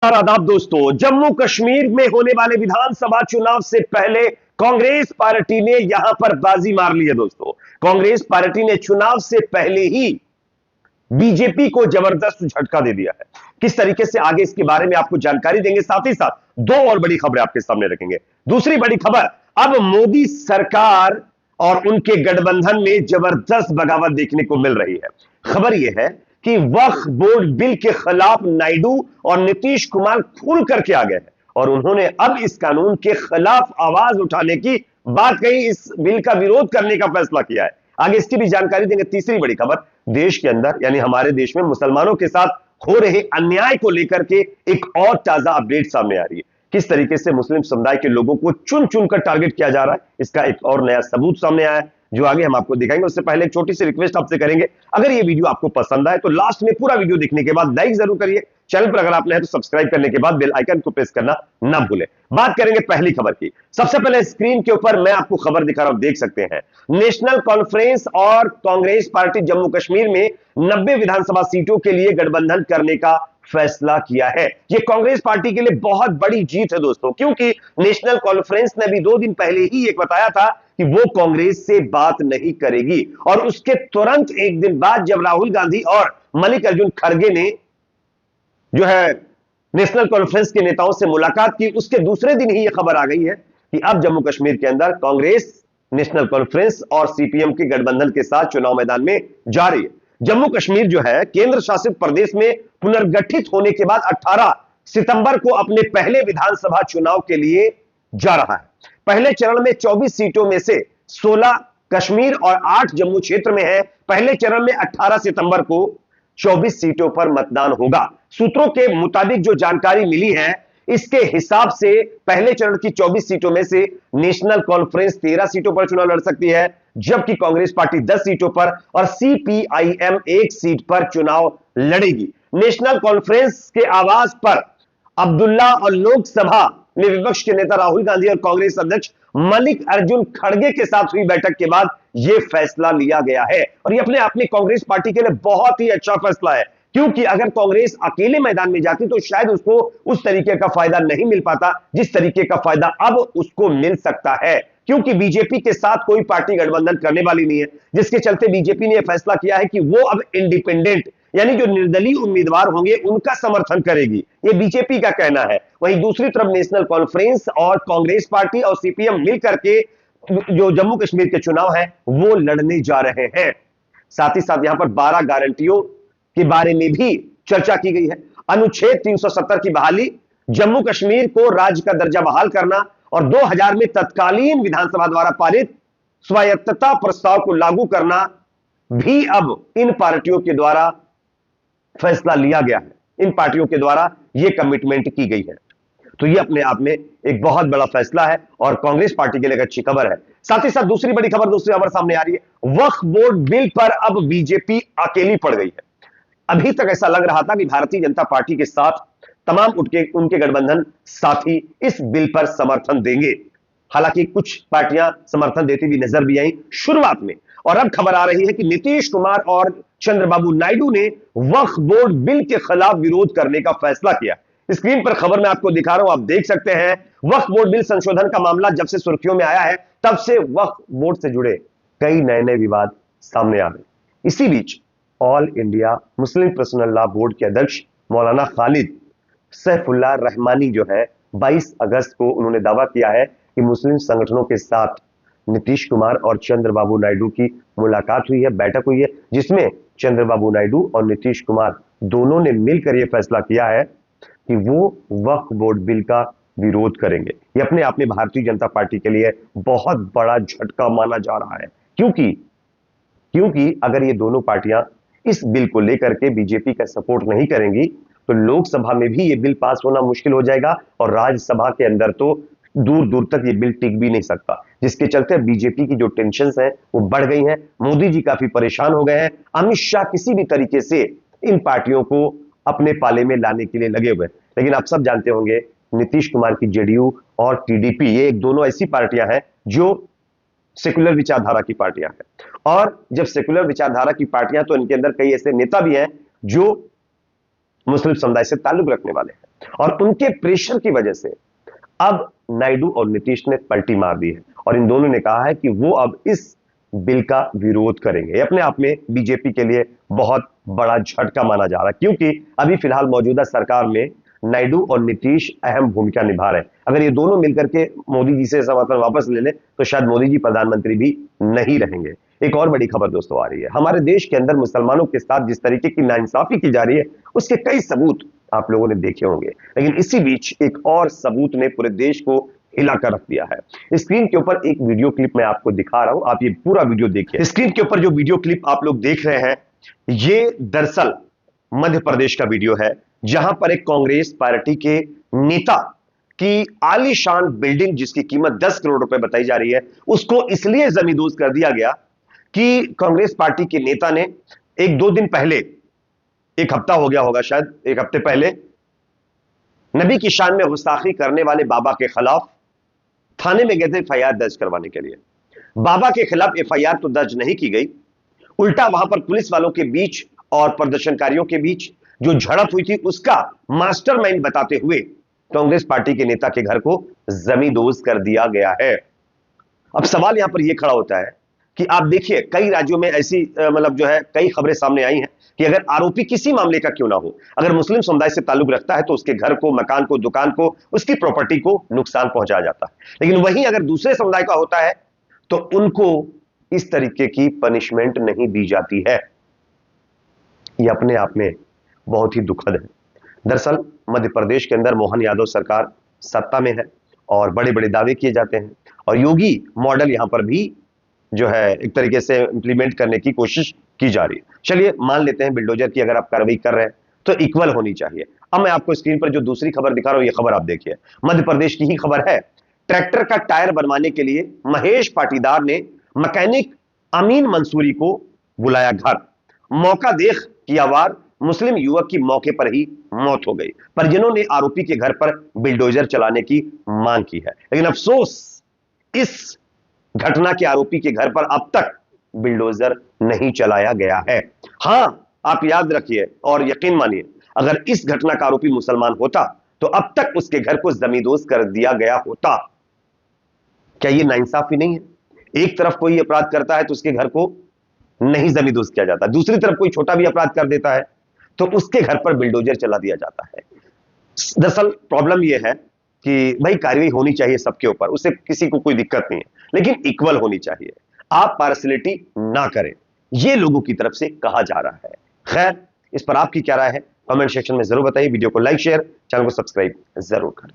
आदाब दोस्तों। जम्मू कश्मीर में होने वाले विधानसभा चुनाव से पहले कांग्रेस पार्टी ने यहां पर बाजी मार ली है। दोस्तों, कांग्रेस पार्टी ने चुनाव से पहले ही बीजेपी को जबरदस्त झटका दे दिया है। किस तरीके से, आगे इसके बारे में आपको जानकारी देंगे। साथ ही साथ दो और बड़ी खबरें आपके सामने रखेंगे। दूसरी बड़ी खबर, अब मोदी सरकार और उनके गठबंधन में जबरदस्त बगावत देखने को मिल रही है। खबर यह है कि वक्फ बोर्ड बिल के खिलाफ नायडू और नीतीश कुमार खुल करके आ गए हैं और उन्होंने अब इस कानून के खिलाफ आवाज उठाने की बात कही, इस बिल का विरोध करने का फैसला किया है। आगे इसकी भी जानकारी देंगे। तीसरी बड़ी खबर, देश के अंदर यानी हमारे देश में मुसलमानों के साथ हो रहे अन्याय को लेकर के एक और ताजा अपडेट सामने आ रही है। किस तरीके से मुस्लिम समुदाय के लोगों को चुन चुनकर टारगेट किया जा रहा है, इसका एक और नया सबूत सामने आया है जो आगे हम आपको दिखाएंगे। उससे पहले एक छोटी सी रिक्वेस्ट आपसे करेंगे, अगर ये वीडियो आपको पसंद आए तो लास्ट में पूरा वीडियो देखने के बाद लाइक जरूर करिए। चैनल पर अगर आप नए हैं तो सब्सक्राइब करने के बाद बेल आइकन को प्रेस करना ना भूलें। बात करेंगे पहली खबर की। सबसे पहले स्क्रीन के ऊपर मैं आपको खबर दिखा रहा हूं, देख सकते हैं। नेशनल कॉन्फ्रेंस और कांग्रेस पार्टी जम्मू कश्मीर में 90 विधानसभा सीटों के लिए गठबंधन करने का फैसला किया है। यह कांग्रेस पार्टी के लिए बहुत बड़ी जीत है दोस्तों, क्योंकि नेशनल कॉन्फ्रेंस ने भी 2 दिन पहले ही एक बताया था कि वो कांग्रेस से बात नहीं करेगी और उसके तुरंत एक दिन बाद जब राहुल गांधी और मल्लिकार्जुन खड़गे ने जो है नेशनल कॉन्फ्रेंस के नेताओं से मुलाकात की, उसके दूसरे दिन ही यह खबर आ गई है कि अब जम्मू कश्मीर के अंदर कांग्रेस, नेशनल कॉन्फ्रेंस और सीपीएम के गठबंधन के साथ चुनाव मैदान में जा रही है। जम्मू कश्मीर जो है केंद्र शासित प्रदेश में पुनर्गठित होने के बाद 18 सितंबर को अपने पहले विधानसभा चुनाव के लिए जा रहा है। पहले चरण में 24 सीटों में से 16 कश्मीर और 8 जम्मू क्षेत्र में है। पहले चरण में 18 सितंबर को 24 सीटों पर मतदान होगा। सूत्रों के मुताबिक जो जानकारी मिली है, इसके हिसाब से पहले चरण की 24 सीटों में से नेशनल कॉन्फ्रेंस 13 सीटों पर चुनाव लड़ सकती है, जबकि कांग्रेस पार्टी 10 सीटों पर और सीपीआईएम 1 सीट पर चुनाव लड़ेगी। नेशनल कॉन्फ्रेंस के आवाज पर अब्दुल्ला और लोकसभा में विपक्ष के नेता राहुल गांधी और कांग्रेस अध्यक्ष मल्लिकार्जुन खड़गे के साथ हुई बैठक के बाद यह फैसला लिया गया है और यह अपने आप में कांग्रेस पार्टी के लिए बहुत ही अच्छा फैसला है, क्योंकि अगर कांग्रेस अकेले मैदान में जाती तो शायद उसको उस तरीके का फायदा नहीं मिल पाता जिस तरीके का फायदा अब उसको मिल सकता है, क्योंकि बीजेपी के साथ कोई पार्टी गठबंधन करने वाली नहीं है। जिसके चलते बीजेपी ने यह फैसला किया है कि वो अब इंडिपेंडेंट यानी जो निर्दलीय उम्मीदवार होंगे उनका समर्थन करेगी, यह बीजेपी का कहना है। वहीं दूसरी तरफ नेशनल कॉन्फ्रेंस और कांग्रेस पार्टी और सीपीएम मिलकर के जो जम्मू कश्मीर के चुनाव है वो लड़ने जा रहे हैं। साथ ही साथ यहां पर 12 गारंटियों के बारे में भी चर्चा की गई है। अनुच्छेद 370 की बहाली, जम्मू कश्मीर को राज्य का दर्जा बहाल करना और 2000 में तत्कालीन विधानसभा द्वारा पारित स्वायत्तता प्रस्ताव को लागू करना भी अब इन पार्टियों के द्वारा फैसला लिया गया है। इन पार्टियों के द्वारा यह कमिटमेंट की गई है, तो यह अपने आप में एक बहुत बड़ा फैसला है और कांग्रेस पार्टी के लिए अच्छी खबर है। साथ ही साथ दूसरी बड़ी खबर, दूसरी खबर सामने आ रही है। वक्फ बोर्ड बिल पर अब बीजेपी अकेली पड़ गई है। अभी तक ऐसा लग रहा था कि भारतीय जनता पार्टी के साथ तमाम उनके गठबंधन साथी इस बिल पर समर्थन देंगे। हालांकि कुछ पार्टियां समर्थन देती हुई नजर भी आई शुरुआत में, और अब खबर आ रही है कि नीतीश कुमार और चंद्रबाबू नायडू ने वक्फ बोर्ड बिल के खिलाफ विरोध करने का फैसला किया। स्क्रीन पर खबर मैं आपको दिखा रहा हूं, आप देख सकते हैं। वक्फ बोर्ड बिल संशोधन का मामला जब से सुर्खियों में आया है तब से वक्फ बोर्ड से जुड़े कई नए विवाद सामने आ गए। इसी बीच all India Muslim personal law board के अध्यक्ष मौलाना खालिद सैफुल्लाह रहमानी जो है 22 अगस्त को उन्होंने दावा किया है कि मुस्लिम संगठनों के साथ नीतीश कुमार और चंद्रबाबू नायडू की मुलाकात हुई है, बैठक हुई है, जिसमें चंद्रबाबू नायडू और नीतीश कुमार दोनों ने मिलकर यह फैसला किया है कि वो वक्फ बोर्ड बिल का विरोध करेंगे। यह अपने आप में भारतीय जनता पार्टी के लिए बहुत बड़ा झटका माना जा रहा है, क्योंकि अगर ये दोनों पार्टियां इस बिल को लेकर के बीजेपी का सपोर्ट नहीं करेंगी तो लोकसभा में भी यह बिल पास होना मुश्किल हो जाएगा और राज्यसभा के अंदर तो दूर दूर तक ये बिल टिक भी नहीं सकता, जिसके चलते बीजेपी की जो टेंशन्स हैं वो बढ़ गई हैं। मोदी जी काफी परेशान हो गए हैं। अमित शाह किसी भी तरीके से इन पार्टियों को अपने पाले में लाने के लिए लगे हुए हैं। लेकिन आप सब जानते होंगे नीतीश कुमार की जेडीयू और टीडीपी, ये एक दोनों ऐसी पार्टियां हैं जो सेकुलर विचारधारा की पार्टियां हैं, और जब सेकुलर विचारधारा की पार्टियां तो इनके अंदर कई ऐसे नेता भी हैं जो मुस्लिम समुदाय से ताल्लुक रखने वाले हैं। और उनके प्रेशर की वजह से अब नायडू और नीतीश ने पलटी मार दी है और इन दोनों ने कहा है कि वो अब इस बिल का विरोध करेंगे। ये अपने आप में बीजेपी के लिए बहुत बड़ा झटका माना जा रहा है, क्योंकि अभी फिलहाल मौजूदा सरकार में नायडू और नीतीश अहम भूमिका निभा रहे हैं। अगर ये दोनों मिलकर के मोदी जी से समर्थन वापस ले ले तो शायद मोदी जी प्रधानमंत्री भी नहीं रहेंगे। एक और बड़ी खबर दोस्तों आ रही है, हमारे देश के अंदर मुसलमानों के साथ जिस तरीके की नाइंसाफी की जा रही है उसके कई सबूत आप लोगों ने देखे होंगे, लेकिन इसी बीच एक और सबूत ने पूरे देश को हिला कर रख दिया है। स्क्रीन के ऊपर एक वीडियो क्लिप मैं आपको दिखा रहा हूं, आप ये पूरा वीडियो देखिए। स्क्रीन के ऊपर जो वीडियो क्लिप आप लोग देख रहे हैं ये दरअसल मध्य प्रदेश का वीडियो है, जहां पर एक कांग्रेस पार्टी के नेता की आलीशान बिल्डिंग जिसकी कीमत 10 करोड़ रुपए बताई जा रही है उसको इसलिए जमींदोज कर दिया गया कि कांग्रेस पार्टी के नेता ने एक दो दिन पहले, एक हफ्ता हो गया होगा शायद, एक हफ्ते पहले नबी की शान में गुस्ताखी करने वाले बाबा के खिलाफ थाने में गए थे एफआईआर दर्ज करवाने के लिए। बाबा के खिलाफ एफआईआर तो दर्ज नहीं की गई, उल्टा वहां पर पुलिस वालों के बीच और प्रदर्शनकारियों के बीच जो झड़प हुई थी उसका मास्टरमाइंड बताते हुए कांग्रेस पार्टी के नेता के घर को जमींदोज कर दिया गया है। अब सवाल यहां पर यह खड़ा होता है कि आप देखिए कई राज्यों में ऐसी मतलब जो है कई खबरें सामने आई हैं कि अगर आरोपी किसी मामले का क्यों ना हो, अगर मुस्लिम समुदाय से ताल्लुक रखता है तो उसके घर को, मकान को, दुकान को, उसकी प्रॉपर्टी को नुकसान पहुंचाया जाता है। लेकिन वहीं अगर दूसरे समुदाय का होता है तो उनको इस तरीके की पनिशमेंट नहीं दी जाती है। यह अपने आप में बहुत ही दुखद है। दरअसल मध्य प्रदेश के अंदर मोहन यादव सरकार सत्ता में है और बड़े बड़े दावे किए जाते हैं और योगी मॉडल यहां पर भी जो है एक तरीके से इंप्लीमेंट करने की कोशिश की जा रही है। चलिए मान लेते हैं बिल्डोजर की अगर आप कार्रवाई कर रहे हैं तो इक्वल होनी चाहिए। अब मैं आपको स्क्रीन पर जो दूसरी खबर दिखा रहा हूं, यह खबर आप देखिए, मध्य प्रदेश की ही खबर है। ट्रैक्टर का टायर बनवाने के लिए महेश पाटीदार ने मैकेनिक अमीन मंसूरी को बुलाया घर, मौका देख किया वार, मुस्लिम युवक की मौके पर ही मौत हो गई। परिजनों ने आरोपी के घर पर बिल्डोजर चलाने की मांग की है, लेकिन अफसोस इस घटना के आरोपी के घर पर अब तक बिल्डोजर नहीं चलाया गया है। हां, आप याद रखिए और यकीन मानिए, अगर इस घटना का आरोपी मुसलमान होता तो अब तक उसके घर को जमींदोज कर दिया गया होता। क्या यह नाइंसाफी नहीं है? एक तरफ कोई अपराध करता है तो उसके घर को नहीं जमींदोज किया जाता, दूसरी तरफ कोई छोटा भी अपराध कर देता है तो उसके घर पर बिल्डोजर चला दिया जाता है। दरअसल प्रॉब्लम यह है कि भाई कार्रवाई होनी चाहिए सबके ऊपर, उससे किसी को कोई दिक्कत नहीं है, लेकिन इक्वल होनी चाहिए। आप पार्शलिटी ना करें, यह लोगों की तरफ से कहा जा रहा है। खैर, इस पर आपकी क्या राय है कमेंट सेक्शन में जरूर बताइए। वीडियो को लाइक, शेयर, चैनल को सब्सक्राइब जरूर करें।